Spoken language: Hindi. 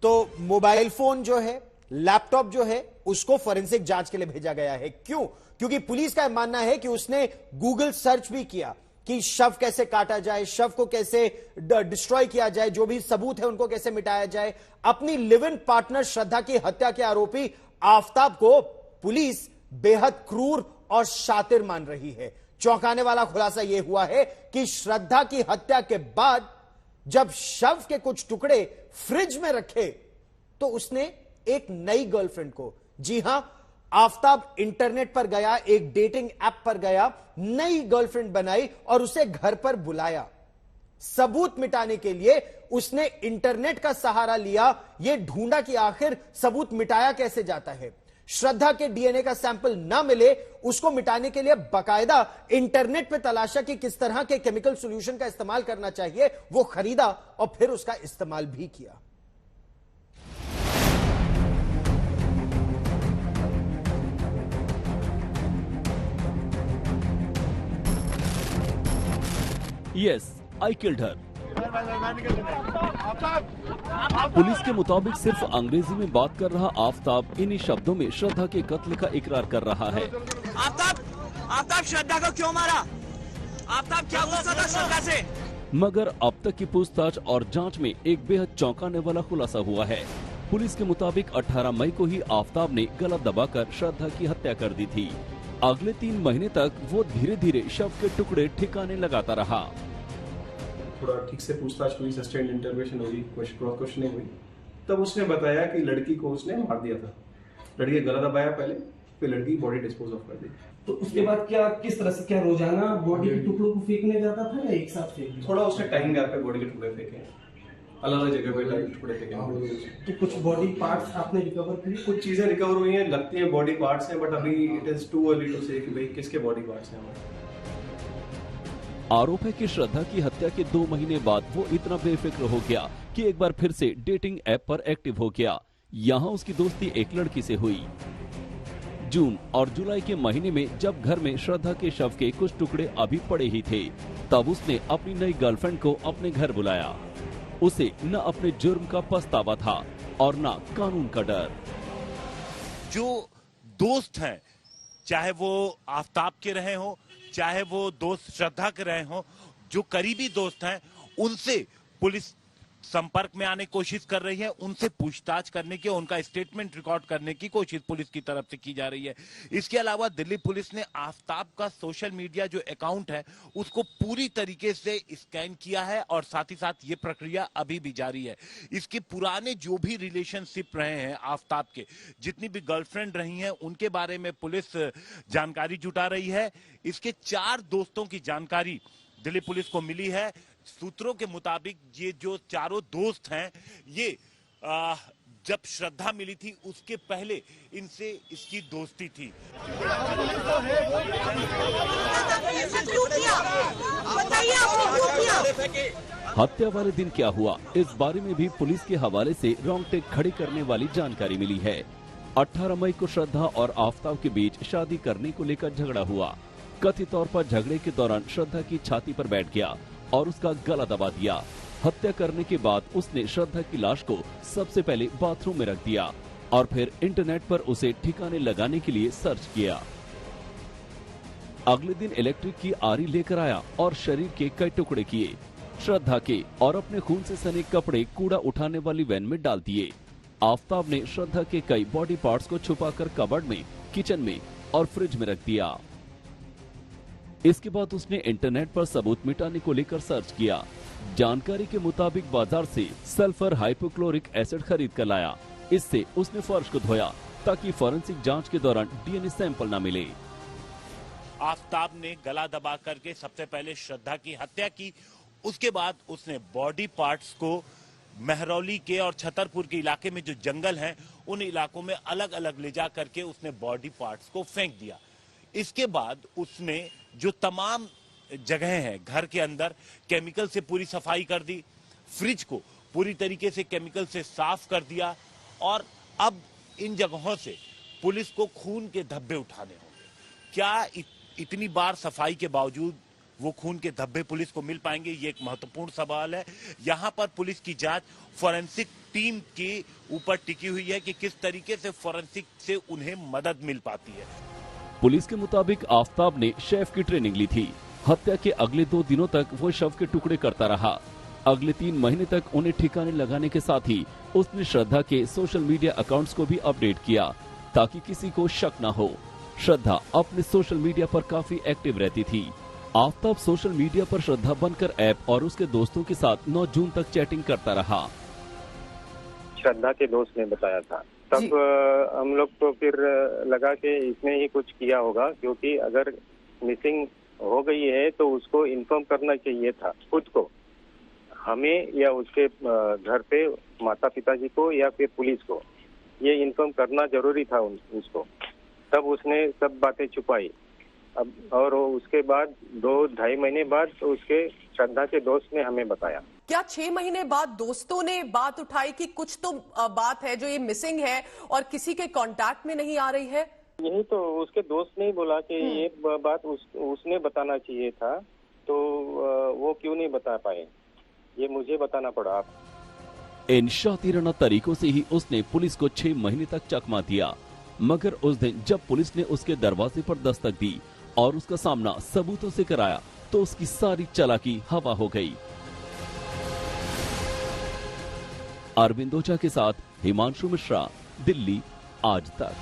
तो मोबाइल फोन जो है, लैपटॉप जो है, उसको फॉरेंसिक जांच के लिए भेजा गया है। क्यों? क्योंकि पुलिस का मानना है कि उसने गूगल सर्च भी किया कि शव कैसे काटा जाए, शव को कैसे डिस्ट्रॉय किया जाए, जो भी सबूत है उनको कैसे मिटाया जाए। अपनी लिव इन पार्टनर श्रद्धा की हत्या के आरोपी आफताब को पुलिस बेहद क्रूर और शातिर मान रही है। चौंकाने वाला खुलासा यह हुआ है कि श्रद्धा की हत्या के बाद जब शव के कुछ टुकड़े फ्रिज में रखे तो उसने एक नई गर्लफ्रेंड को, जी हां, आफताब इंटरनेट पर गया, एक डेटिंग ऐप पर गया, नई गर्लफ्रेंड बनाई और उसे घर पर बुलाया। सबूत मिटाने के लिए उसने इंटरनेट का सहारा लिया, यह ढूंढा कि आखिर सबूत मिटाया कैसे जाता है। श्रद्धा के डीएनए का सैंपल ना मिले, उसको मिटाने के लिए बाकायदा इंटरनेट पे तलाशा कि किस तरह के केमिकल सॉल्यूशन का इस्तेमाल करना चाहिए, वो खरीदा और फिर उसका इस्तेमाल भी किया। Yes, I killed her. Police के मुताबिक सिर्फ अंग्रेजी में बात कर रहा आफताब इन्हीं शब्दों में श्रद्धा के कत्ल का इकरार कर रहा है। आफताब श्रद्धा को क्यों मारा? आफताब क्या गुस्सा था श्रद्धा से? मगर अब तक की पूछताछ और जांच में एक बेहद चौंकाने वाला खुलासा हुआ है। पुलिस के मुताबिक 18 मई को ही आफताब ने गला दबाकर श्रद्धा की हत्या कर दी थी। अगले 3 महीने तक वो धीरे धीरे शव के टुकड़े ठिकाने लगाता रहा। थोड़ा ठीक से पूछताछ हुई, सस्टेन्ड इंटरोगेशन हुई, क्वेश्चनिंग हुई, तब उसने बताया कि लड़की को उसने मार दिया था। लड़की गला दबाया पहले, फिर लड़की बॉडी डिस्पोज ऑफ कर दी। तो उसके बाद क्या, किस तरह से, क्या रोजाना बॉडी के टुकड़ों को फेंकने जाता था या एक साथ फेंक? थोड़ा उसने टाइम गैप पे बॉडी के टुकड़े फेंके, अलग अलग जगह पे टुकड़े फेंके। तो कुछ बॉडी पार्ट्स आपने रिकवर किए? कुछ चीजें रिकवर हुई हैं, लगती है बॉडी पार्ट्स हैं, बट अभी it is too early to say कि भाई किसके बॉडी पार्ट्स हैं। आरोप है कि श्रद्धा की हत्या के 2 महीने बाद वो इतना बेफिक्र हो गया कि एक बार फिर से डेटिंग ऐप पर एक्टिव हो गया। यहाँ उसकी दोस्ती एक लड़की से हुई। जून और जुलाई के महीने में जब घर में श्रद्धा के शव के कुछ टुकड़े अभी पड़े ही थे, तब उसने अपनी नई गर्लफ्रेंड को अपने घर बुलाया। उसे न अपने जुर्म का पछतावा था और न कानून का डर। जो दोस्त हैं, चाहे वो आफताब के रहे हो, चाहे वो दोस्त श्रद्धा के रहे हो, जो करीबी दोस्त हैं, उनसे पुलिस संपर्क में आने की कोशिश कर रही है, उनसे पूछताछ करने की, उनका स्टेटमेंट रिकॉर्ड करने की कोशिश पुलिस की तरफ से की जा रही है। इसके अलावा दिल्ली पुलिस ने आफताब का सोशल मीडिया जो अकाउंट है उसको पूरी तरीके से स्कैन किया है और साथ ही साथ ये प्रक्रिया अभी भी जारी है। इसके पुराने जो भी रिलेशनशिप रहे हैं आफताब के, जितनी भी गर्लफ्रेंड रही हैं, उनके बारे में पुलिस जानकारी जुटा रही है। इसके 4 दोस्तों की जानकारी दिल्ली पुलिस को मिली है। सूत्रों के मुताबिक ये जो चारों दोस्त हैं, ये जब श्रद्धा मिली थी उसके पहले इनसे इसकी दोस्ती थी। हत्या वाले दिन क्या हुआ, इस बारे में भी पुलिस के हवाले से रोंगटे खड़े करने वाली जानकारी मिली है। 18 मई को श्रद्धा और आफताब के बीच शादी करने को लेकर झगड़ा हुआ। कथित तौर पर झगड़े के दौरान श्रद्धा की छाती पर बैठ गया और उसका गला दबा दिया। हत्या करने के बाद उसने श्रद्धा की लाश को सबसे पहले बाथरूम में रख दिया और फिर इंटरनेट पर उसे ठिकाने लगाने के लिए सर्च किया। अगले दिन इलेक्ट्रिक की आरी लेकर आया और शरीर के कई टुकड़े किए, श्रद्धा के और अपने खून से सने कपड़े कूड़ा उठाने वाली वैन में डाल दिए। आफताब ने श्रद्धा के कई बॉडी पार्ट्स को छुपाकर कबर्ड में, किचन में और फ्रिज में रख दिया। इसके बाद उसने इंटरनेट पर सबूत मिटाने को लेकर सर्च किया। जानकारी के मुताबिक बाजार से सल्फर हाइपोक्लोरिक एसिड खरीद कर लाया। इससे उसने फर्श को धोया ताकि फॉरेंसिक जांच के दौरान डीएनए सैंपल न मिले। आफताब ने गला दबा करके सबसे पहले श्रद्धा की हत्या की। उसके बाद उसने बॉडी पार्ट्स को महरौली के और छतरपुर के इलाके में जो जंगल हैं, उन इलाकों में अलग अलग ले जा करके उसने बॉडी पार्ट्स को फेंक दिया। इसके बाद उसने जो तमाम जगह हैं घर के अंदर, केमिकल से पूरी सफाई कर दी, फ्रिज को पूरी तरीके से केमिकल से साफ कर दिया और अब इन जगहों से पुलिस को खून के धब्बे उठाने होंगे। क्या इतनी बार सफाई के बावजूद वो खून के धब्बे पुलिस को मिल पाएंगे, ये एक महत्वपूर्ण सवाल है। यहाँ पर पुलिस की जांच फॉरेंसिक टीम के ऊपर टिकी हुई है कि किस तरीके से फॉरेंसिक से उन्हें मदद मिल पाती है। पुलिस के मुताबिक आफताब ने शेफ की ट्रेनिंग ली थी। हत्या के अगले 2 दिनों तक वो शव के टुकड़े करता रहा। अगले 3 महीने तक उन्हें ठिकाने लगाने के साथ ही उसने श्रद्धा के सोशल मीडिया अकाउंट्स को भी अपडेट किया ताकि किसी को शक न हो। श्रद्धा अपने सोशल मीडिया पर काफी एक्टिव रहती थी। आफताब सोशल मीडिया पर श्रद्धा बनकर ऐप और उसके दोस्तों के साथ 9 जून तक चैटिंग करता रहा। श्रद्धा के दोस्त ने बताया था, तब हम लोग को फिर लगा कि इसने ही कुछ किया होगा, क्योंकि अगर मिसिंग हो गई है तो उसको इन्फॉर्म करना चाहिए था खुद को, हमें या उसके घर पे माता पिताजी को या फिर पुलिस को ये इन्फॉर्म करना जरूरी था उसको। तब उसने सब बातें छुपाई। अब और उसके बाद 2-2.5 महीने बाद तो उसके श्रद्धा के दोस्त ने हमें बताया। क्या 6 महीने बाद दोस्तों ने बात उठाई कि कुछ तो बात है जो ये मिसिंग है और किसी के कांटेक्ट में नहीं आ रही है? यही तो उसके दोस्त ने ही बोला कि ये बात उसने बताना चाहिए था, तो वो क्यों नहीं बता पाए, ये मुझे बताना पड़ा। इन शातिराना तरीकों से ही उसने पुलिस को 6 महीने तक चकमा दिया, मगर उस दिन जब पुलिस ने उसके दरवाजे पर दस्तक दी और उसका सामना सबूतों से कराया तो उसकी सारी चालाकी हवा हो गई। अरविंद ओझा के साथ हिमांशु मिश्रा, दिल्ली आज तक।